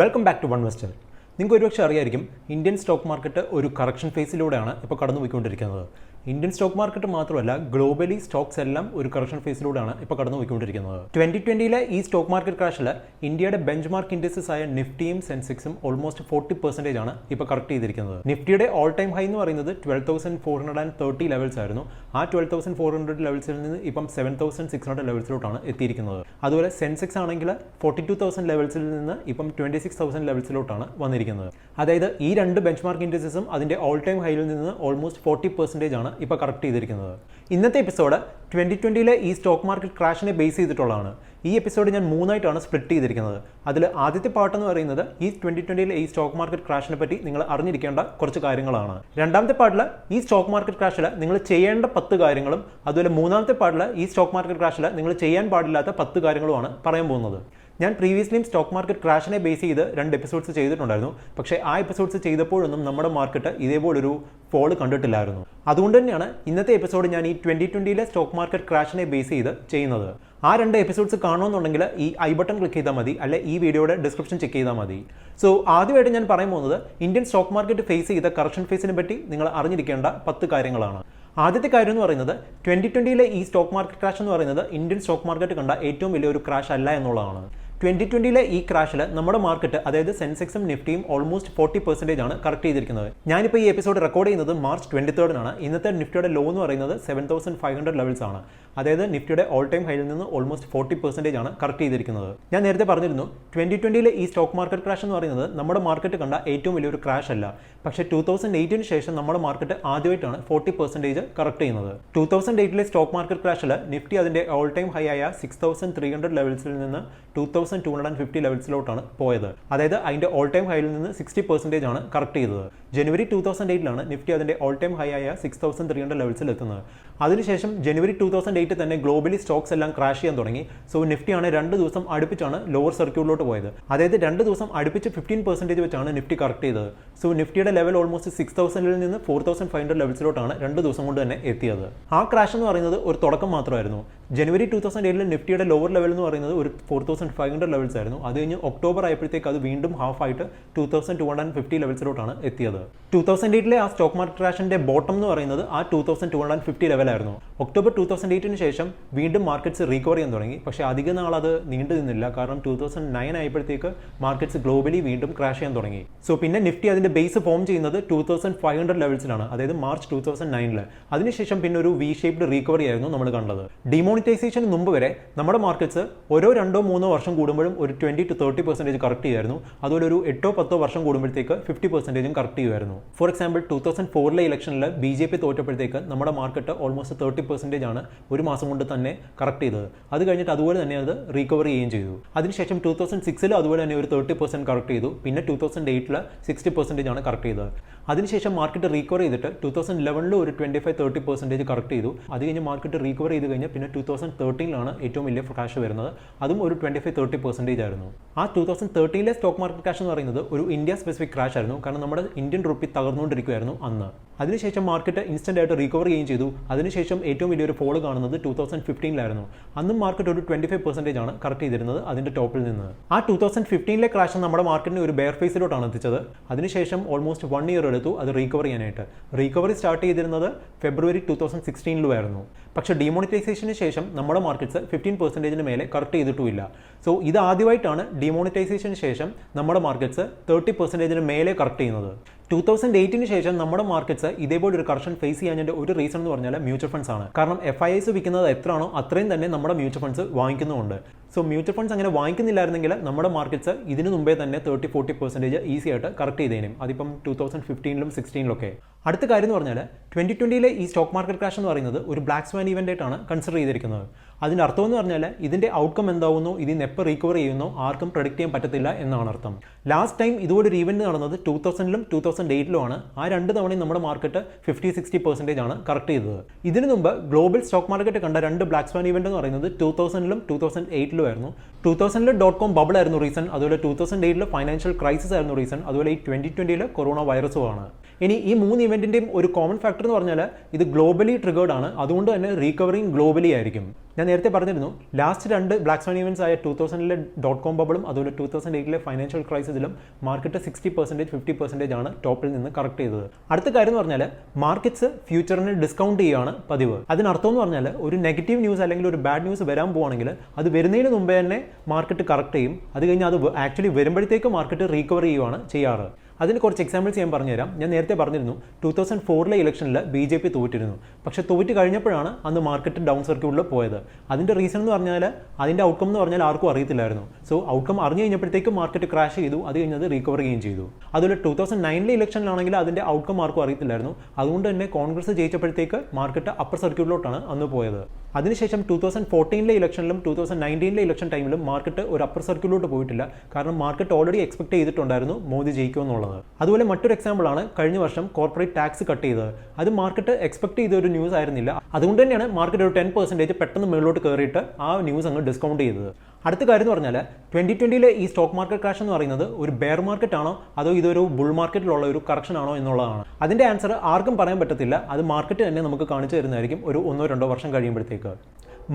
Welcome back to Onevestor. നിങ്ങൾക്ക് ഒരുപക്ഷെ അറിയായിരിക്കും ഇന്ത്യൻ സ്റ്റോക്ക് മാർക്കറ്റ് ഒരു കറക്ഷൻ ഫേസിലൂടെയാണ് ഇപ്പോൾ കടന്നുപോയിക്കൊണ്ടിരിക്കുന്നത്. ഇന്ത്യൻ സ്റ്റോക്ക് മാർക്കറ്റ് മാത്രമല്ല ഗ്ലോബലി സ്റ്റോക്സ് എല്ലാം ഒരു കറക്ഷൻ ഫേസിലൂടെയാണ് ഇപ്പോൾ കടന്നുപോയിക്കൊണ്ടിരിക്കുന്നത്. 2020 ഈ സ്റ്റോക്ക് മാർക്കറ്റ് ക്രാഷിൽ ഇന്ത്യയുടെ ബെഞ്ച് മാർക്ക് ഇൻഡെക്സസ് ആയ നിഫ്റ്റിയും സെൻസെക്സും ഓൾമോസ്റ്റ് 40% ആണ് ഇപ്പോൾ കറക്റ്റ് ചെയ്തിരിക്കുന്നത്. നിഫ്റ്റിയുടെ ഓൾ ടൈം ഹൈ എന്ന് പറയുന്നത് 12,430 ലെവൽസ് ആയിരുന്നു. ആ 12,400 ലെവൽസിൽ നിന്ന് ഇപ്പം 7,600 ലെവൽസിലോട്ടാണ് എത്തിയിരിക്കുന്നത്. അതുപോലെ സെൻസെക്സ് ആണെങ്കിൽ 42,000 ലെവൽസിൽ നിന്ന് ഇപ്പം 26,000 ലെവൽസിലോട്ടാണ് വന്നിരിക്കുന്നത്. അതായത് ഈ രണ്ട് ബെഞ്ച് മാർക്ക് ഇൻഡെക്സസും അതിൻ്റെ ഓൾ ടൈം ഹൈയിൽ നിന്ന് ഓൾമോസ്റ്റ് 40% ആണ് ഇപ്പോൾ കറക്റ്റ് ചെയ്തിരിക്കുന്നത്. ഇന്നത്തെ എപ്പിസോഡ് 2020 ഈ സ്റ്റോക്ക് മാർക്കറ്റ് ക്രാഷിനെ ബേസ് ചെയ്തിട്ടുള്ളതാണ്. ഈ എപ്പിസോഡ് ഞാൻ മൂന്നായിട്ടാണ് സ്പ്ലിറ്റ് ചെയ്തിരിക്കുന്നത്. അതിൽ ആദ്യത്തെ പാർട്ട് എന്ന് പറയുന്നത് ഈ 2020 ഈ സ്റ്റോക്ക് മാർക്കറ്റ് ക്രാഷിനെ പറ്റി നിങ്ങൾ അറിഞ്ഞിരിക്കേണ്ട കുറച്ച് കാര്യങ്ങളാണ്. രണ്ടാമത്തെ പാർട്ടിൽ ഈ സ്റ്റോക്ക് മാർക്കറ്റ് ക്രാഷിൽ നിങ്ങൾ ചെയ്യേണ്ട 10 കാര്യങ്ങളും, അതുപോലെ മൂന്നാമത്തെ പാർട്ടിൽ ഈ സ്റ്റോക്ക് മാർക്കറ്റ് ക്രാഷിൽ നിങ്ങൾ ചെയ്യാൻ പാടില്ലാത്ത 10 കാര്യങ്ങളുമാണ് പറയാൻ പോകുന്നത്. ഞാൻ പ്രീവിയസ്ലിയും സ്റ്റോക്ക് മാർക്കറ്റ് ക്രാഷിനെ ബേസ് ചെയ്ത് 2 എപ്പിസോഡ്സ് ചെയ്തിട്ടുണ്ടായിരുന്നു. പക്ഷേ ആ എപ്പിസോഡ്സ് ചെയ്തപ്പോഴൊന്നും നമ്മുടെ മാർക്കറ്റ് ഇതേപോലൊരു ഫോൾ കണ്ടിട്ടില്ലായിരുന്നു. അതുകൊണ്ട് തന്നെയാണ് ഇന്നത്തെ എപ്പിസോഡ് ഞാൻ ഈ 2020 സ്റ്റോക്ക് മാർക്കറ്റ് ക്രാഷിനെ ബേസ് ചെയ്ത് ചെയ്യുന്നത്. ആ 2 എപ്പിസോഡ്സ് കാണണമെന്നുണ്ടെങ്കിൽ ഈ ഐ ബട്ടൺ ക്ലിക്ക് ചെയ്താൽ മതി, അല്ലെ ഈ വീഡിയോയുടെ ഡിസ്ക്രിപ്ഷൻ ചെക്ക് ചെയ്താൽ മതി. സോ ആദ്യമായിട്ട് ഞാൻ പറയാൻ പോകുന്നത് ഇന്ത്യൻ സ്റ്റോക്ക് മാർക്കറ്റ് ഫേസ് ചെയ്ത കറക്ഷൻ ഫേസിനെ പറ്റി നിങ്ങൾ അറിഞ്ഞിരിക്കേണ്ട 10 കാര്യങ്ങളാണ്. ആദ്യത്തെ കാര്യം എന്ന് പറയുന്നത് 2020 ഈ സ്റ്റോക്ക് മാർക്കറ്റ് ക്രാഷ് എന്ന് പറയുന്നത് ഇന്ത്യൻ സ്റ്റോക്ക് മാർക്കറ്റ് കണ്ട ഏറ്റവും വലിയൊരു ക്രാഷ് അല്ല എന്നുള്ളതാണ്. 2020 ഈ ക്രാഷിൽ നമ്മുടെ മാർക്കറ്റ്, അതായത് സെൻസെക്സും നിഫ്റ്റിയും ഓൾമോസ്റ്റ് 40% ആണ് കറക്റ്റ് ചെയ്തിരിക്കുന്നത്. ഞാനിപ്പോൾ ഈ എപ്പിസോഡ് റെക്കോർഡ് ചെയ്യുന്നത് മാർച്ച് 23 ഇന്നത്തെ നിഫ്റ്റിയുടെ ലോ എന്ന് പറയുന്നത് 7,500 ലെവൽസ് ആണ്. അതായത് നിഫ്റ്റിയുടെ ഓൾ ടൈം ഹൈയിൽ നിന്ന് ഓൾമോസ്റ്റ് 40% ആണ് കറക്റ്റ് ചെയ്തിരിക്കുന്നത്. ഞാൻ നേരത്തെ പറഞ്ഞിരുന്നു 2020 ഈ സ്റ്റോക്ക് മാർക്കറ്റ് ക്രാഷ് എന്ന് പറയുന്നത് നമ്മുടെ മാർക്കറ്റ് കണ്ട ഏറ്റവും വലിയൊരു ക്രാഷ് അല്ല. പക്ഷേ 2008 ശേഷം നമ്മുടെ മാർക്കറ്റ് ആദ്യമായിട്ടാണ് 40% കറക്റ്റ് ചെയ്യുന്നത്. 2008 സ്റ്റോക്ക് മാർക്കറ്റ് ക്രാഷിൽ നിഫ്റ്റി അതിൻ്റെ ഓൾ ടൈം ഹൈ ആയ 6,300 ലെവൽസിൽ നിന്ന് 2,250 ലെവൽസിലോട്ടാണ് പോയത്. അതായത് അതിൻ്റെ ഓൾ ടൈം ഹൈയിൽ നിന്ന് 60% ആണ് കറക്റ്റ് ചെയ്തത്. ജനുവരി 2008 നിഫ്റ്റി അതിൻ്റെ ഓൾ ടൈം ഹൈ ആയ 6,300 ലെവൽസിൽ എത്തുന്നത്. അതിനുശേഷം ജനുവരി 2008 തന്നെ ഗ്ലോബലി സ്റ്റോക്സ് എല്ലാം ക്രാഷ് ചെയ്യാൻ തുടങ്ങി. സോ നിഫ്റ്റിയാണ് 2 ദിവസം അടുപ്പിച്ചാണ് ലോവർ സർക്യൂട്ടിലോട്ട് പോയത്. അതായത് 2 ദിവസം അടുപ്പിച്ച് 15% വെച്ചാണ് നിഫ്റ്റി കറക്റ്റ് ചെയ്തത്. സോ നിഫ്റ്റിയുടെ ലെവൽ ഓൾമോസ്റ്റ് 6,000 നിന്ന് 4,500 ലെവൽസിലോട്ടാണ് 2 ദിവസം കൊണ്ട് തന്നെ എത്തിയത്. ആ ക്രാഷ് എന്ന് പറയുന്നത് ഒരു തുടക്കം മാത്രമായിരുന്നു. ജനുവരി 2008 നിഫ്റ്റിയുടെ ലോവർ ലെവൽ എന്ന് പറയുന്നത് ഒരു 4,500 ലെവൽസ് ആയിരുന്നു. അത് കഴിഞ്ഞ് ഒക്ടോബർ ആയപ്പോഴത്തേക്ക് അത് വീണ്ടും ഹാഫ് ആയിട്ട് 2,250 ലെവൽസിലോട്ടാണ് എത്തിയത്. 2008 ആ സ്റ്റോക്ക് മാർക്കറ്റ് ക്രാഷിന്റെ ബോട്ടം എന്ന് പറയുന്നത് ആ 2,250 ലെവലായിരുന്നു. ഒക്ടോബർ 2008 ശേഷം വീണ്ടും മാർക്കറ്റ്സ് റീകവർ ചെയ്യാൻ തുടങ്ങി. പക്ഷേ അധിക നാൾ അത് നീണ്ടു നിന്നില്ല. കാരണം 2009 ആയപ്പോഴത്തേക്ക് മാർക്കറ്റ്സ് ഗ്ലോബലി വീണ്ടും ക്രാഷ് ചെയ്യാൻ തുടങ്ങി. സോ പിന്നെ നിഫ്റ്റി അതിന്റെ ബേസ് ഫോം ചെയ്യുന്നത് 2,500 ലെവൽസിലാണ്, അതായത് മാർച്ച് 2009. അതിനുശേഷം പിന്നെ ഒരു വി ഷേപ്ഡ് റീകവറി ആയിരുന്നു നമ്മൾ കണ്ടത്. ഡിമോണിറ്റൈസേഷന് മുമ്പ് വരെ നമ്മുടെ മാർക്കറ്റ്സ് ഓരോ 2-3 വർഷം കൂടുമ്പോഴും ഒരു 20-30% കറക്റ്റ് ചെയ്യുമായിരുന്നു. അതുപോലെ ഒരു 8-10 വർഷം കൂടുമ്പോഴത്തേക്ക് 50% കറക്റ്റ് ചെയ്യുമായിരുന്നു. ഫോർ എക്സാമ്പിൾ 2004 ഇലക്ഷനിൽ BJP തോറ്റപ്പോഴത്തേക്ക് നമ്മുടെ മാർക്കറ്റ് ഓൾമോസ്റ്റ് 30% ആണ് ഒരു മാസം കൊണ്ട് തന്നെ കറക്റ്റ് ചെയ്തത്. അത് കഴിഞ്ഞിട്ട് അതുപോലെ തന്നെ അത് റീകവർ ചെയ്യുകയും ചെയ്തു. അതിനുശേഷം 2006 അതുപോലെ തന്നെ ഒരു 30% കറക്റ്റ് ചെയ്തു. പിന്നെ 2008 60% ആണ് കറക്റ്റ് ചെയ്തത്. അതിനുശേഷം മാർക്കറ്റ് റീകവർ ചെയ്തിട്ട് 2011 ഒരു 25-30% കറക്റ്റ് ചെയ്തു. അത് കഴിഞ്ഞ് മാർക്കറ്റ് റീകവർ ചെയ്ത് കഴിഞ്ഞ് പിന്നെ 2013 ഏറ്റവും വലിയ ക്രാഷ് വരുന്നത്. അതും ഒരു 25-30% ആയിരുന്നു. ആ 2013 സ്റ്റോക്ക് മാർക്കറ്റ് ക്രാഷ് എന്ന് പറയുന്നത് ഒരു ഇന്ത്യ സ്പെസിഫിക് ക്രാഷ് ആയിരുന്നു. കാരണം നമ്മുടെ ഇന്ത്യൻ റുപ്പി തകർന്നുകൊണ്ടിരിക്കുകയായിരുന്നു അന്ന്. അതിനുശേഷം മാർക്കറ്റ് ഇൻസ്റ്റന്റ് ആയിട്ട് റീകവർ ചെയ്യുകയും ചെയ്തു. അതിനുശേഷം ഏറ്റവും വലിയൊരു ഫോൾ കാണുന്നത് 2015 അന്നും മാർക്കറ്റ് ഒരു 25% ആണ് കറക്റ്റ് ചെയ്തിരുന്നത് അതിന്റെ ടോപ്പിൽ നിന്ന്. ആ 2015 ക്രാഷ് നമ്മുടെ മാർക്കറ്റിനെ ഒരു ബെയർ ഫേസിലോട്ടാണ് എത്തിച്ചത്. അതിനുശേഷം ഓൾമോസ്റ്റ് 1 ഇയർ എടുത്തു അത് റീകവർ ചെയ്യാനായിട്ട്. റീകവറി സ്റ്റാർട്ട് ചെയ്തിരുന്നത് ഫെബ്രുവരി 2016 ആയിരുന്നു. പക്ഷേ ഡിമോണിറ്റൈസേഷന് ശേഷം നമ്മുടെ മാർക്കറ്റ്സ് 15% മേലെ കറക്റ്റ് ചെയ്തിട്ടുമില്ല. സോ ഇത് ആദ്യമായിട്ടാണ് ഡിമോണിറ്റൈസേഷന് ശേഷം നമ്മുടെ മാർക്കറ്റ്സ് 30% മേലെ കറക്റ്റ് ചെയ്യുന്നത്. 2008 ശേഷം നമ്മുടെ മാർക്കറ്റ്സ് ഇതേപോലെ ഒരു കറക്ഷൻ ഫേസ് ചെയ്യാൻ ഒരു റീസൺ എന്ന് പറഞ്ഞാൽ മ്യൂച്വൽ ഫണ്ട്സ് ആണ്. കാരണം FIIs വിൽക്കുന്നത് എത്രയാണോ അത്രയും തന്നെ നമ്മുടെ മ്യൂച്വൽ ഫണ്ട്സ് വാങ്ങിക്കുന്നുമുണ്ട്. സോ മ്യൂച്വൽ ഫണ്ട്സ് അങ്ങനെ വാങ്ങിക്കുന്നില്ലായിരുന്നെങ്കിൽ നമ്മുടെ മാർക്കറ്റ്സ് ഇതിനു മുമ്പേ തന്നെ 30-40% ഈസി ആയിട്ട് കറക്റ്റ് ചെയ്തേനും. അതിപ്പം 2015 16 അടുത്ത കാര്യം എന്ന് പറഞ്ഞാൽ 2020 ഈ സ്റ്റോക്ക് മാർക്കറ്റ് ക്രാഷ് എന്ന് പറയുന്നത് ഒരു ബ്ലാക്ക് സ്വാൻ ഇവന്റ് ആയിട്ടാണ് കൺസിഡർ ചെയ്തിരിക്കുന്നത്. അതിൻ്റെ അർത്ഥം എന്ന് പറഞ്ഞാൽ ഇതിൻ്റെ ഔട്ട്കം എന്താവുന്നോ, ഇതിന് എപ്പോൾ റീകവർ ചെയ്യുന്നോ ആർക്കും പ്രഡിക്റ്റ് ചെയ്യാൻ പറ്റത്തില്ല എന്നാണ് അർത്ഥം. ലാസ്റ്റ് ടൈം ഇതുപോലൊരു ഈവന്റ് നടന്നത് 2000 2008 ആ 2 തവണയും നമ്മുടെ മാർക്കറ്റ് 50-60% ആണ് കറക്റ്റ് ചെയ്തത്. ഇതിനു മുമ്പ് ഗ്ലോബൽ സ്റ്റോക്ക് മാർക്കറ്റ് കണ്ട 2 ബ്ലാക്ക് സ്വാൻ ഇവന്റ് എന്ന് പറയുന്നത് 2000 2008 ആയിരുന്നു. 2000 .com ബബിൾ ആയിരുന്നു റീസൺ. അതുപോലെ 2008 ഫൈനാൻഷ്യൽ ക്രൈസിസ് ആയിരുന്നു റീസൺ. അതുപോലെ ഈ 2020 കൊറോണ വൈറസുമാണ്. ഇനി ഈ 3 ഇവന്റിന്റെയും ഒരു കോമൺ ഫാക്ടർ എന്ന് പറഞ്ഞാൽ ഇത് ഗ്ലോബലി ട്രിഗേർഡ് ആണ്. അതുകൊണ്ട് തന്നെ റീകവറിങ് ഗ്ലോബലി ആയിരിക്കും. ഞാൻ നേരത്തെ പറഞ്ഞിരുന്നു ലാസ്റ്റ് 2 ബ്ലാക്ക് സ്വാൻ ഇവൻറ്റ്സ് ആയ 2000-ലെ .com ബബിളും അതുപോലെ 2008-ലെ ഫൈനാൻഷ്യൽ ക്രൈസിസിലും മാർക്കറ്റ് 60% 50% ആണ് ടോപ്പിൽ നിന്ന് കറക്റ്റ് ചെയ്തത്. അടുത്ത കാര്യം എന്ന് പറഞ്ഞാൽ മാർക്കറ്റ്സ് ഫ്യൂച്ചറിന് ഡിസ്കൗണ്ട് ചെയ്യുകയാണ് പതിവ്. അതിനർത്ഥം എന്ന് പറഞ്ഞാൽ ഒരു നെഗറ്റീവ് ന്യൂസ് അല്ലെങ്കിൽ ഒരു ബാഡ് ന്യൂസ് വരാൻ പോവുകയാണെങ്കിൽ അത് വരുന്നതിന് മുമ്പേ തന്നെ മാർക്കറ്റ് കറക്റ്റ് ചെയ്യും. അത് കഴിഞ്ഞ് അത് ആക്ച്വലി വരുമ്പോഴത്തേക്ക് മാർക്കറ്റ് റീകവർ ചെയ്യുകയാണ് ചെയ്യാറ്. അതിന് കുറച്ച് എക്സാമ്പിൾസ് ഞാൻ പറഞ്ഞുതരാം. ഞാൻ നേരത്തെ പറഞ്ഞിരുന്നു 2004-ലെ ഇലക്ഷനിൽ BJP തോറ്റിരുന്നു. പക്ഷേ തോറ്റ് കഴിഞ്ഞപ്പോഴാണ് അന്ന് മാർക്കറ്റ് ഡൗൺ സർക്യൂട്ടിൽ പോയത്. അതിൻ്റെ റീസൺ എന്ന് പറഞ്ഞാൽ അതിൻ്റെ ഔട്ട്കം എന്ന് പറഞ്ഞാൽ ആർക്കും അറിയത്തില്ലായിരുന്നു. സോ ഔട്ട്കം അറിഞ്ഞു കഴിഞ്ഞപ്പോഴത്തേക്കും മാർക്കറ്റ് ക്രാഷ് ചെയ്തു. അത് കഴിഞ്ഞത് റീകവർ ചെയ്യുകയും ചെയ്തു. അതുപോലെ 2009-ലെ ഇലക്ഷനിലാണെങ്കിൽ അതിൻ്റെ ഔട്ട്കം ആർക്കും അറിയത്തില്ലായിരുന്നു. അതുകൊണ്ട് തന്നെ കോൺഗ്രസ് ജയിച്ചപ്പോഴത്തേക്ക് മാർക്കറ്റ് അപ്പർ സർക്യൂട്ടിലോട്ടാണ് അന്ന് പോയത്. അതിനുശേഷം 2014-ലെ ഇലക്ഷനിലും 2019-ലെ ഇലക്ഷൻ ടൈമിലും മാർക്കറ്റ് ഒരു അപ്പർ സർക്യൂട്ടിലോട്ട് പോയിട്ടില്ല. കാരണം മാർക്കറ്റ് ഓൾറെഡി എക്സ്പെക്ട് ചെയ്തിട്ടുണ്ടായിരുന്നു മോദി ജയിക്കുമെന്നുള്ളത്. അതുപോലെ മറ്റൊരു എക്സാമ്പിളാണ് കഴിഞ്ഞ വർഷം കോർപ്പറേറ്റ് ടാക്സ് കട്ട് ചെയ്തത്. അത് മാർക്കറ്റ് എക്സ്പെക്ട് ചെയ്ത ഒരു ന്യൂസ് ആയിരുന്നില്ല. അതുകൊണ്ട് തന്നെയാണ് മാർക്കറ്റ് ഒരു 10% പെട്ടെന്ന് മുകളിലോട്ട് കയറിയിട്ട് ആ ന്യൂസ് അങ്ങ് ഡിസ്കൗണ്ട് ചെയ്തത്. അടുത്ത കാര്യം എന്ന് പറഞ്ഞാൽ 2020-ലെ ഈ സ്റ്റോക്ക് മാർക്കറ്റ് ക്രാഷ് എന്ന് പറയുന്നത് ഒരു ബെയർ മാർക്കറ്റ് ആണോ അതോ ഇതൊരു ബുൾ മാർക്കറ്റിലുള്ള ഒരു കറക്ഷൻ ആണോ എന്നുള്ളതാണ്. അതിൻ്റെ ആൻസർ ആർക്കും പറയാൻ പറ്റത്തില്ല. അത് മാർക്കറ്റ് തന്നെ നമുക്ക് കാണിച്ചു തരുന്നതായിരിക്കും ഒരു 1-2 വർഷം കഴിയുമ്പോഴത്തേക്ക്.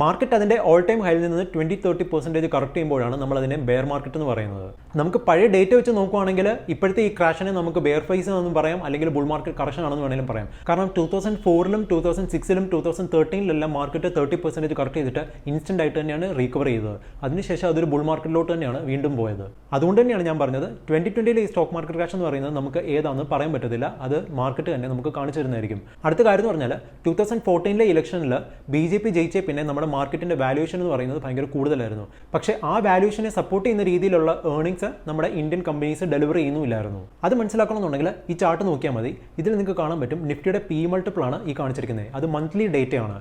മാർക്കറ്റ് അതിൻ്റെ ഓൾ ടൈം ഹൈയിൽ നിന്ന് 20-30% കറക്റ്റ് ചെയ്യുമ്പോഴാണ് നമ്മൾ അതിനെ ബെയർ മാർക്കറ്റ് എന്ന് പറയുന്നത്. നമുക്ക് പഴയ ഡേറ്റ വെച്ച് നോക്കുകയാണെങ്കിൽ ഇപ്പോഴത്തെ ഈ ക്രാഷിനെ നമുക്ക് ബെയർ ഫേസ് എന്നും പറയാം, അല്ലെങ്കിൽ ബുൾ മാർക്കറ്റ് കറക്ഷൻ ആണെന്ന് വേണമെങ്കിലും പറയാം. കാരണം 2004-ലും 2006-ലും 2013-ലെല്ലാം മാർക്കറ്റ് 30% കറക്റ്റ് ചെയ്തിട്ട് ഇൻസ്റ്റന്റ് ആയിട്ട് തന്നെയാണ് റീകവർ ചെയ്തത്. അതിനുശേഷം അതൊരു ബുൾ മാർക്കറ്റിലോട്ട് തന്നെയാണ് വീണ്ടും പോയത്. അതുകൊണ്ട് തന്നെയാണ് ഞാൻ പറഞ്ഞത് 2020-ലെ ഈ സ്റ്റോക്ക് മാർക്കറ്റ് ക്രാഷ് എന്ന് പറയുന്നത് നമുക്ക് ഏതാണെന്ന് പറയാൻ പറ്റത്തില്ല. അത് മാർക്കറ്റ് തന്നെ നമുക്ക് കാണിച്ചു തരുന്നതായിരിക്കും. അടുത്ത കാര്യം എന്ന് പറഞ്ഞാൽ 2014-ലെ ഇലക്ഷനിൽ BJP ജയിച്ചേ പിന്നെ നമ്മുടെ മാർക്കറ്റിന്റെ വാല്യൂഷൻ എന്ന് പറയുന്നത് ഭയങ്കര കൂടുതലായിരുന്നു. പക്ഷേ ആ വാല്യൂഷനെ സപ്പോർട്ട് ചെയ്യുന്ന രീതിയിലുള്ള ഏർണിംഗ്സ് നമ്മുടെ ഇന്ത്യൻ കമ്പനീസ് ഡെലിവർ ചെയ്യുന്നില്ലായിരുന്നു. അത് മനസ്സിലാക്കണമെന്നുണ്ടെങ്കിൽ ഈ ചാർട്ട് നോക്കിയാൽ മതി. ഇതിൽ നിങ്ങൾക്ക് കാണാൻ പറ്റും നിഫ്റ്റിയുടെ P മൾട്ടിപ്പിൾ ആണ് ഈ കാണിച്ചിരിക്കുന്നത്. അത് മന്ത്ലി ഡേറ്റയാണ്.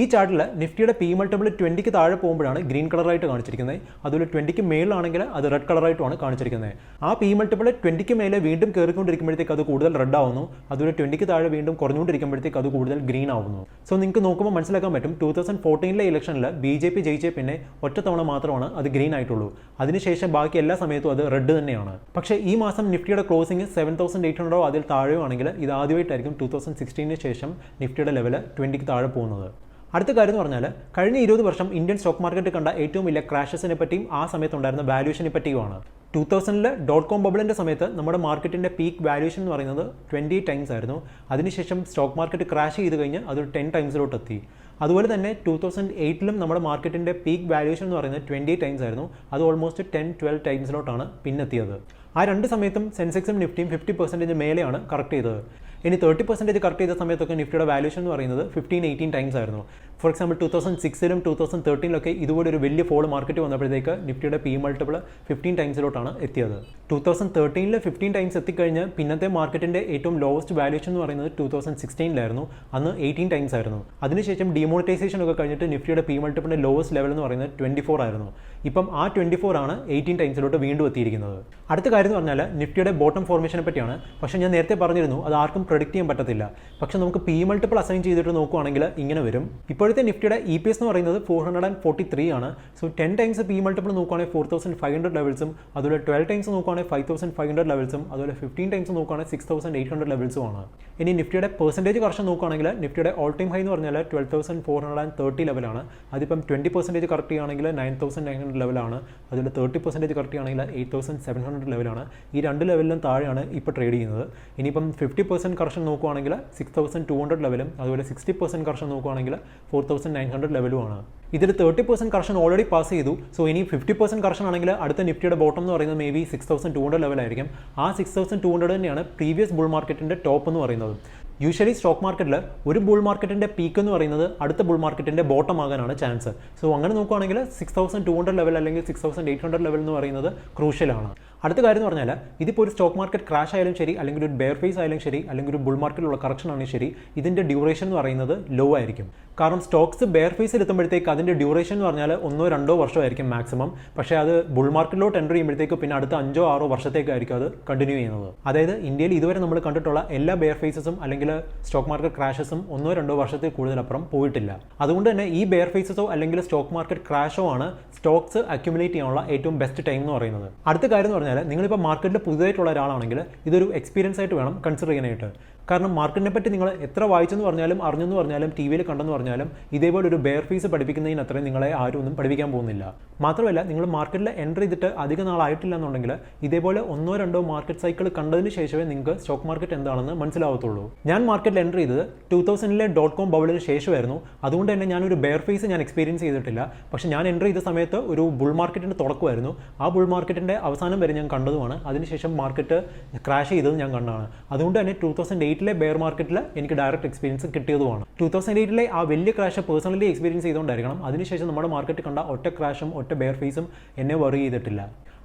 ഈ ചാർട്ടിൽ നിഫ്റ്റിയുടെ P മൾട്ടിപ്പിൾ 20-ക്ക് താഴെ പോകുമ്പോഴാണ് ഗ്രീൻ കളറായിട്ട് കാണിച്ചിരിക്കുന്നത്. അതുപോലെ 20-ക്ക് മേളിലാണെങ്കിൽ അത് റെഡ് കളറായിട്ടുമാണ് കാണിച്ചിരിക്കുന്നത്. ആ P മൾട്ടിപ്പിൾ 20-ക്ക് മേലെ വീണ്ടും കയറിക്കൊണ്ടിരിക്കുമ്പോഴത്തേക്ക് അത് കൂടുതൽ റെഡ് ആവുന്നു. അതുപോലെ 20-ക്ക് താഴെ വീണ്ടും കുറഞ്ഞുകൊണ്ടിരിക്കുമ്പോഴത്തേക്ക് അത് കൂടുതൽ ഗ്രീൻ ആവുന്നു. സോ നിങ്ങൾക്ക് നോക്കുമ്പോൾ മനസ്സിലാക്കാൻ പറ്റും 2014-ലെ ഇലക്ഷനിൽ BJP ജയിച്ചേ പിന്നെ ഒറ്റത്തവണ മാത്രമാണ് അത് ഗ്രീൻ ആയിട്ടുള്ളൂ. അതിനുശേഷം ബാക്കി എല്ലാ സമയത്തും അത് റെഡ് തന്നെയാണ്. പക്ഷേ ഈ മാസം നിഫ്റ്റിയുടെ ക്ലോസിംഗ് 7,800 അതിൽ താഴെയോ ആണെങ്കിൽ ഇത് ആദ്യമായിട്ടായിരിക്കും 2016-ന് ശേഷം നിഫ്റ്റിയുടെ ലെവൽ 20-ക്ക് താഴെ പോകുന്നത്. അടുത്ത കാര്യം എന്ന് പറഞ്ഞാൽ കഴിഞ്ഞ 20 വർഷം ഇന്ത്യൻ സ്റ്റോക്ക് മാർക്കറ്റ് കണ്ട ഏറ്റവും വലിയ ക്രാഷസിനെ പറ്റിയും ആ സമയത്തുണ്ടായിരുന്ന വാല്യൂഷനെ പറ്റിയുമാണ്. 2000-ലെ .com ബബിളിൻ്റെ സമയത്ത് നമ്മുടെ മാർക്കറ്റിൻ്റെ പീക്ക് വാല്യൂഷൻ എന്ന് പറയുന്നത് 20 ടൈംസ് ആയിരുന്നു. അതിനുശേഷം സ്റ്റോക്ക് മാർക്കറ്റ് ക്രാഷ് ചെയ്ത് കഴിഞ്ഞ് അതൊരു 10 ടൈംസിലോട്ട് എത്തി. അതുപോലെ തന്നെ 2008-ലും നമ്മുടെ മാർക്കറ്റിൻ്റെ പീക്ക് വാല്യൂഷൻ എന്ന് പറയുന്നത് 20 ടൈംസ് ആയിരുന്നു. അത് ഓൾമോസ്റ്റ് 10-12 ടൈംസിലോട്ടാണ് പിന്നെത്തിയത്. ആ രണ്ട് സമയത്തും സെൻസെക്സും നിഫ്റ്റിയും 50% മേലെയാണ് കറക്റ്റ് ചെയ്തത്. ഇനി 30% കറക്റ്റ് ചെയ്ത സമയത്തൊക്കെ നിഫ്റ്റിയുടെ വാല്യൂഷൻ എന്ന് പറയുന്നത് 15-18 ടൈംസ് ആയിരുന്നു. ഫോർ എക്സാമ്പിൾ 2006-ലും 2013-ലൊക്കെ ഇതുപോലെ ഒരു വലിയ ഫോൾ മാർക്കറ്റ് വന്നപ്പോഴത്തേക്ക് നിഫ്റ്റിയുടെ P മൾട്ടിപ്പിൾ 15 ടൈംസിലോട്ടാണ് എത്തിയത്. 2013-ൽ 15 ടൈംസ് എത്തിക്കഴിഞ്ഞ് പിന്നത്തെ മാർക്കറ്റിൻ്റെ ഏറ്റവും ലോവസ്റ്റ് വാല്യൂഷൻ എന്ന് പറയുന്നത് 2016-ലായിരുന്നു. അന്ന് 18 ടൈംസ് ആയിരുന്നു. അതിനുശേഷം ഡിമോണിറ്റൈസേഷൻ ഒക്കെ കഴിഞ്ഞിട്ട് നിഫ്റ്റിയുടെ P മൾട്ടിപ്പിളിൻ്റെ ലോവസ്റ്റ് ലെവൽ എന്ന് പറയുന്നത് 24 ആയിരുന്നു. ഇപ്പം ആ 24 ആണ് 18 ടൈംസിലോട്ട് വീണ്ടും എത്തിയിരിക്കുന്നത്. അടുത്ത കാര്യം എന്ന് പറഞ്ഞാൽ നിഫ്റ്റിയുടെ ബോട്ടം ഫോർമേഷനെ പറ്റിയാണ്. പക്ഷേ ഞാൻ നേരത്തെ പറഞ്ഞിരുന്നു അത് ആർക്കും പ്രെഡിക്റ്റ് ചെയ്യാൻ പറ്റത്തില്ല. പക്ഷേ നമുക്ക് P മൾട്ടിപ്പിൾ അസൈൻ ചെയ്തിട്ട് നോക്കുകയാണെങ്കിൽ ഇങ്ങനെ വരും. ഇപ്പോഴത്തെ നിഫ്റ്റിയുടെ EPS എന്ന് പറയുന്നത് 443 ആണ്. സോ 10 ടൈംസ് P മൾട്ടിപ്പിൾ നോക്കുകയാണെങ്കിൽ 4,500 ലെവൽസും, അതുപോലെ 12 ടൈംസ് നോക്കുകയാണെങ്കിൽ 5,500 ലെവൽസും, അതുപോലെ 15 ടൈംസ് നോക്കുകയാണെങ്കിൽ 6,800 ലെവൽസും ആണ്. ഇനി നിഫ്റ്റിയുടെ പെർസെൻറ്റേജ് കറക്ഷൻ നോക്കുകയാണെങ്കിൽ നിഫ്റ്റിയുടെ ഓൾ ടൈം ഹൈ എന്ന് പറഞ്ഞാൽ 12,430 ലെവലാണ്. അതിപ്പം 20% കറക്റ്റ് ചെയ്യുകയാണെങ്കിൽ 9,900 ലെവലാണ്. അതുപോലെ 30% കറക്റ്റ് ചെയ്യുകയാണെങ്കിൽ 8,700 ലെവലാണ്. ഈ രണ്ട് ലെവലിലും താഴെയാണ് ഇപ്പോൾ ട്രേഡ് ചെയ്യുന്നത്. ഇനിയിപ്പം 50% കറക്ഷൻ നോക്കുകയാണെങ്കിൽ 6,200 ലെവലും, അതുപോലെ 60% കറക്ഷൻ നോക്കുകയാണെങ്കിൽ 4,900 ലെവലുമാണ്. ഇതിൽ 30% കറക്ഷൻ ഓൾറെഡി പാസ് ചെയ്തു. സോ ഇനി 50% കറക്ഷൻ ആണെങ്കിൽ അടുത്ത നിഫ്റ്റിയുടെ ബോട്ടം എന്ന് പറയുന്നത് മേ ബി 6,200 ലെവലായിരിക്കും. ആ 6,200 തന്നെയാണ് പ്രീവിയസ് ബുൾ മാർക്കറ്റിൻ്റെ ടോപ്പ് എന്ന് പറയുന്നത്. യൂഷ്വലി സ്റ്റോക്ക് മാർക്കറ്റിൽ ഒരു ബുൾ മാർക്കറ്റിൻ്റെ പീക്ക് എന്ന് പറയുന്നത് അടുത്ത ബുൾ മാർക്കറ്റിൻ്റെ ബോട്ടം ആകാനാണ് ചാൻസ്. സോ അങ്ങനെ നോക്കുകയാണെങ്കിൽ 6,200 ലെവൽ അല്ലെങ്കിൽ 6,800 ലെവൽ എന്ന് പറയുന്നത് ക്രൂഷ്യലാണ്. അടുത്ത കാര്യം എന്ന് പറഞ്ഞാൽ ഇതിപ്പോൾ ഒരു സ്റ്റോക്ക് മാർക്കറ്റ് ക്രാഷ് ആയാലും ശരി, അല്ലെങ്കിൽ ഒരു ബെയർ ഫേസ് ആയാലും ശരി, അല്ലെങ്കിൽ ഒരു ബുൾ മാർക്കറ്റിലുള്ള കറക്ഷൻ ആണെങ്കിലും ശരി, ഇതിൻ്റെ ഡ്യൂറേഷൻ എന്ന് പറയുന്നത് ലോ ആയിരിക്കും. കാരണം സ്റ്റോക്സ് ബെയർ ഫേസിൽ എത്തുമ്പോഴത്തേക്ക് അതിൻ്റെ ഡ്യൂറേഷൻ എന്ന് പറഞ്ഞാൽ 1-2 വർഷമായിരിക്കും മാക്സിമം. പക്ഷേ അത് ബുൾ മാർക്കറ്റിലോട്ട് എൻ്റർ ചെയ്യുമ്പോഴത്തേക്ക് പിന്നെ അടുത്ത 5-6 വർഷത്തേക്കായിരിക്കും അത് കണ്ടിന്യൂ ചെയ്യുന്നത്. അതായത് ഇന്ത്യയിൽ ഇതുവരെ നമ്മൾ കണ്ടിട്ടുള്ള എല്ലാ ബെയർ ഫേസസും അല്ലെങ്കിൽ സ്റ്റോക്ക് മാർക്കറ്റ് ക്രാഷസും 1-2 വർഷത്തിൽ കൂടുതലപ്പുറം പോയിട്ടില്ല. അതുകൊണ്ട് തന്നെ ഈ ബെയർ ഫേസസോ അല്ലെങ്കിൽ സ്റ്റോക്ക് മാർക്കറ്റ് ക്രാഷോ ആണ് സ്റ്റോക്സ് അക്യുമുലേറ്റ് ചെയ്യാനുള്ള ഏറ്റവും ബെസ്റ്റ് ടൈം എന്ന് പറയുന്നത്. അടുത്ത കാര്യം എന്ന് പറഞ്ഞാൽ നിങ്ങളിപ്പോൾ മാർക്കറ്റിൽ പുതുതായിട്ടുള്ള ഒരാളാണെങ്കിൽ ഇതൊരു എക്സ്പീരിയൻസ് ആയിട്ട് വേണം കൺസിഡർ ചെയ്യാനായിട്ട്. കാരണം മാർക്കറ്റിനെ പറ്റി നിങ്ങൾ എത്ര വായിച്ചെന്ന് പറഞ്ഞാലും അറിഞ്ഞെന്ന് പറഞ്ഞാലും ടി വിയിൽ കണ്ടെന്ന് പറഞ്ഞാലും ഇതേപോലെ ഒരു ബെയർ ഫേസ് പഠിപ്പിക്കുന്നതിന് അത്രയും നിങ്ങളെ ആരും ഒന്നും പഠിപ്പിക്കാൻ പോകുന്നില്ല. മാത്രമല്ല നിങ്ങൾ മാർക്കറ്റിൽ എൻ്റർ ചെയ്തിട്ട് അധിക നാളായിട്ടില്ല എന്നുണ്ടെങ്കിൽ ഇതേപോലെ 1-2 മാർക്കറ്റ് സൈക്കിൾ കണ്ടതിന് ശേഷമേ നിങ്ങൾക്ക് സ്റ്റോക്ക് മാർക്കറ്റ് എന്താണെന്ന് മനസ്സിലാവത്തുള്ളൂ. ഞാൻ മാർക്കറ്റിൽ എൻ്റർ ചെയ്തത് 2000-ലെ .com ബബിളിന് ശേഷമായിരുന്നു. അതുകൊണ്ട് തന്നെ ഞാനൊരു ബെയർ ഫേസ് ഞാൻ എക്സ്പീരിയൻസ് ചെയ്തിട്ടില്ല. പക്ഷേ ഞാൻ എൻ്റർ ചെയ്ത സമയത്ത് ഒരു ബുൾ മാർക്കറ്റിൻ്റെ തുടക്കമായിരുന്നു. ആ ബുൾ മാർക്കറ്റിൻ്റെ അവസാനം വരെ ഞാൻ കണ്ടതുമാണ്. അതിനുശേഷം മാർക്കറ്റ് ക്രാഷ് ചെയ്തത് ഞാൻ കണ്ടാണ്. അതുകൊണ്ട് തന്നെ 2008-ലെ ബെയർ മാർക്കറ്റിൽ എനിക്ക് ഡയറക്റ്റ് എക്സ്പീരിയൻസ് കിട്ടിയതുമാണ്. 2008-ലെ ആ വലിയ ക്രാഷ് പേഴ്സണലി എക്സ്പീരിയൻസ് ചെയ്തുകൊണ്ടായിരിക്കണം അതിനുശേഷം നമ്മുടെ മാർക്കറ്റ് കണ്ട ഒറ്റ ക്രാഷും ഒറ്റ ബെയർ ഫേസും എന്നെ വറി ചെയ്തിട്ടില്ല.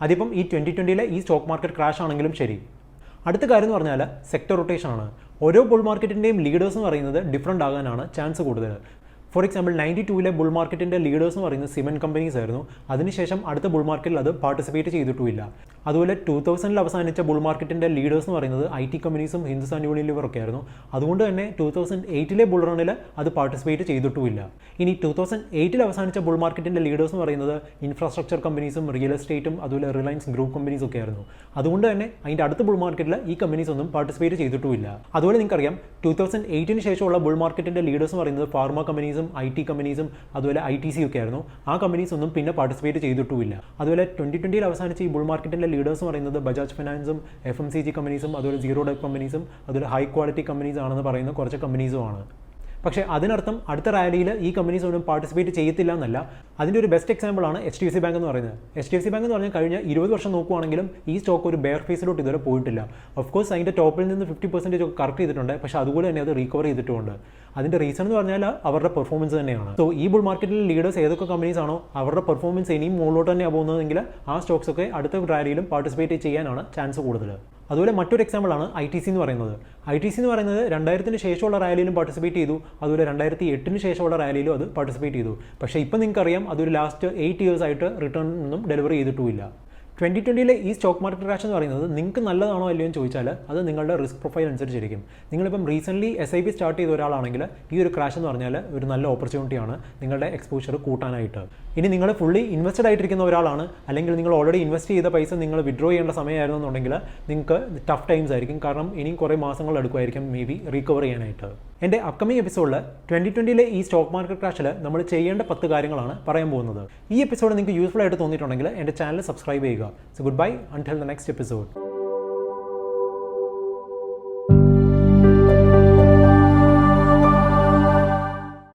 അതിപ്പം ഈ 2020-ലെ ഈ സ്റ്റോക്ക് മാർക്കറ്റ് ക്രാഷ് ആണെങ്കിലും ശരി. അടുത്ത കാര്യം എന്ന് പറഞ്ഞാൽ സെക്ടർ റൊട്ടേഷൻ ആണ്. ഓരോ ബുൾ മാർക്കറ്റിൻ്റെയും ലീഡേഴ്സ് എന്ന് പറയുന്നത് ഡിഫറൻ്റ് ആകാനാണ് ചാൻസ് കൂടുതൽ. ഫോർ എക്സാമ്പിൾ 92-ലെ ബുൾ മാർക്കറ്റിൻ്റെ ലീഡേഴ്സ് എന്ന് പറയുന്നത് സിമെൻറ്റ് കമ്പനീസ് ആയിരുന്നു. അതിനുശേഷം അടുത്ത ബുൾ മാർക്കറ്റിൽ അത് പാർട്ടിസിപ്പേറ്റ് ചെയ്തിട്ടുമില്ല. അതുപോലെ 2000-ൽ അവസാനിച്ച ബുൾ മാർക്കറ്റിൻ്റെ ലീഡേഴ്സ് എന്ന് പറയുന്നത് IT കമ്പനീസും ഹിന്ദുസ്ഥാൻ യൂണിലിവർ ഒക്കെ ആയിരുന്നു. അതുകൊണ്ട് തന്നെ 2008-ലെ ബുൾ റണ്ണിൽ അത് പാർട്ടിസിപ്പേറ്റ് ചെയ്തിട്ടുമില്ല. ഇനി 2008-ൽ അവസാനിച്ച ബുൾ മാർക്കറ്റിൻ്റെ ലീഡേഴ്സ് എന്ന് പറയുന്നത് ഇൻഫ്രാസ്ട്രക്ചർ കമ്പനീസും റിയൽ എസ്റ്റേറ്റും അതുപോലെ റിലയൻസ് ഗ്രൂപ്പ് കമ്പനീസും ഒക്കെ ആയിരുന്നു. അതുകൊണ്ട് തന്നെ അതിൻ്റെ അടുത്ത ബുൾ മാർക്കറ്റിൽ ഈ കമ്പനീസ് ഒന്നും പാർട്ടിസിപ്പേറ്റ് ചെയ്തിട്ടുമില്ല. അതുപോലെ നിങ്ങൾക്കറിയാം 2008-ന് ശേഷമുള്ള ബുൾ മാർക്കറ്റിൻ്റെ ലീഡേഴ്സ് എന്ന് പറയുന്നത് ഫാർമ കമ്പനീസും IT കമ്പനീസും അതുപോലെ ITC ഒക്കെ ആയിരുന്നു. ആ കമ്പനീസ് ഒന്നും പിന്നെ പാർട്ടിസിപ്പേറ്റ് ചെയ്തിട്ടുമില്ല. അതുപോലെ 2020-ൽ അവസാനിച്ച ഈ ബുൾ മാർക്കറ്റിൻ്റെ ലീഡേഴ്സ് എന്ന് പറയുന്നത് ബജാജ് ഫിനാൻസും FMCG കമ്പനീസും അതുപോലെ സീറോ ഡെറ്റ് കമ്പനീസും അതുപോലെ ഹൈ ക്വാളിറ്റി കമ്പനീസ് ആണെന്ന് പറയുന്ന കുറച്ച് കമ്പനീസുമാണ്. പക്ഷേ അതിനർത്ഥം അടുത്ത റാലിയിൽ ഈ കമ്പനീസ് ഒന്നും പാർട്ടിസിപ്പേറ്റ് ചെയ്യത്തില്ല എന്നല്ല. അതിൻ്റെ ഒരു ബെസ്റ്റ് എക്സാമ്പിൾ ആണ് HDFC ബാങ്ക് എന്ന് പറയുന്നത്. HDFC ബാങ്ക് എന്ന് പറഞ്ഞാൽ കഴിഞ്ഞ 20 വർഷം നോക്കുവാണെങ്കിലും ഈ സ്റ്റോക്ക് ഒരു ബെയർ ഫേസിലോട്ട് ഇതുവരെ പോയിട്ടില്ല. ഓഫ്കോഴ്സ് അതിൻ്റെ ടോപ്പിൽ നിന്ന് 50% ഒക്കെ കറക്റ്റ് ചെയ്തിട്ടുണ്ട്. പക്ഷേ അതുപോലെ തന്നെ അത് റീകവർ ചെയ്തിട്ടുമുണ്ട്. അതിൻ്റെ റീസൺ എന്ന് പറഞ്ഞാൽ അവരുടെ പെർഫോമൻസ് തന്നെയാണ്. സോ ഈ ബുൾ മാർക്കറ്റിലെ ലീഡേഴ്സ് ഏതൊക്കെ കമ്പനീസ് ആണോ അവരുടെ പെർഫോമൻസ് ഇനിയും മുകളിലോട്ട് തന്നെയാണ് പോകുന്നതെങ്കിൽ ആ സ്റ്റോക്സ് ഒക്കെ അടുത്ത റാലിയിലും പാർട്ടിസിപ്പേറ്റ് ചെയ്യാനാണ് ചാൻസ് കൂടുതൽ. അതുപോലെ മറ്റൊരു എക്സാമ്പിളാണ് ITC എന്ന് പറയുന്നത്. ITC എന്ന് പറയുന്നത് 2000-ന് ശേഷമുള്ള റാലിയിലും പാർട്ടിസിപ്പേറ്റ് ചെയ്തു. അതുപോലെ 2008-ന് ശേഷമുള്ള റാലിയിലും അത് പാർട്ടിസിപ്പേറ്റ് ചെയ്തു. പക്ഷേ ഇപ്പം നിങ്ങൾക്കറിയാം അതൊരു ലാസ്റ്റ് 8 years ആയിട്ട് റിട്ടേൺ ഒന്നും ഡെലിവറി ചെയ്തിട്ടുമില്ല. 2020-ലെ ഈ സ്റ്റോക്ക് മാർക്കറ്റ് ക്രാഷ് എന്ന് പറയുന്നത് നിങ്ങൾക്ക് നല്ലതാണോ അല്ലയോ എന്ന് ചോദിച്ചാൽ അത് നിങ്ങളുടെ റിസ്ക് പ്രൊഫൈൽ അനുസരിച്ചിരിക്കും. നിങ്ങളിപ്പം റീസെൻ്റ്ലി SIP സ്റ്റാർട്ട് ചെയ്ത ഒരാളാണെങ്കിൽ ഈ ഒരു ക്രാഷ് എന്ന് പറഞ്ഞാൽ ഒരു നല്ല ഓപ്പർച്യൂണിറ്റിയാണ് നിങ്ങളുടെ എക്സ്പോഷർ കൂട്ടാനായിട്ട്. ഇനി നിങ്ങൾ ഫുള്ളി ഇൻവെസ്റ്റഡ് ആയിട്ടിരിക്കുന്ന ഒരാളാണ്, അല്ലെങ്കിൽ നിങ്ങൾ ഓൾറെഡി ഇൻവെസ്റ്റ് ചെയ്ത പൈസ നിങ്ങൾ വിഡ്രോ ചെയ്യേണ്ട സമയമായിരുന്നു എന്നുണ്ടെങ്കിൽ നിങ്ങൾക്ക് ടഫ് ടൈംസ് ആയിരിക്കും. കാരണം ഇനിയും കുറേ മാസങ്ങൾ എടുക്കുമായിരിക്കും മേ ബി റീകവർ ചെയ്യാനായിട്ട്. എൻ്റെ അപ്കമിങ് എപ്പിസോഡിൽ 2020-ലെ ഈ സ്റ്റോക്ക് മാർക്കറ്റ് ക്രാഷിൽ നമ്മൾ ചെയ്യേണ്ട 10 കാര്യങ്ങളാണ് പറയാൻ പോകുന്നത്. ഈ എപ്പിസോഡ് നിങ്ങൾക്ക് യൂസ്ഫുൾ ആയിട്ട് തോന്നിയിട്ടുണ്ടെങ്കിൽ എൻ്റെ ചാനൽ സബ്സ്ക്രൈബ് ചെയ്യുക. So goodbye until the next episode.